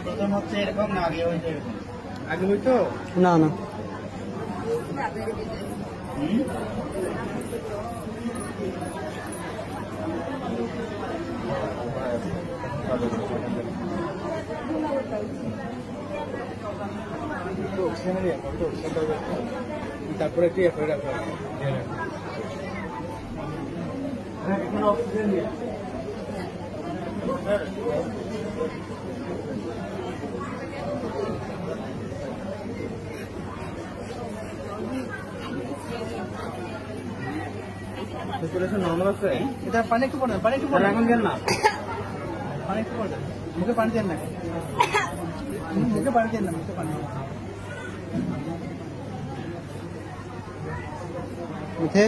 প্রথম হচ্ছে এরকম না আগে হইতো এরকম? আগে হইতো না না তারপরে কি এফআইআর রাখা অক্সিজেন দিয়ে নর্মাল আছে এটা পানি একটু পড়ে পানি একটু পড়ে এখন গেল না পানি একটু পড়ে মুখে পানি দেন না মুখে পানি দেন না মুখে পানি উঠে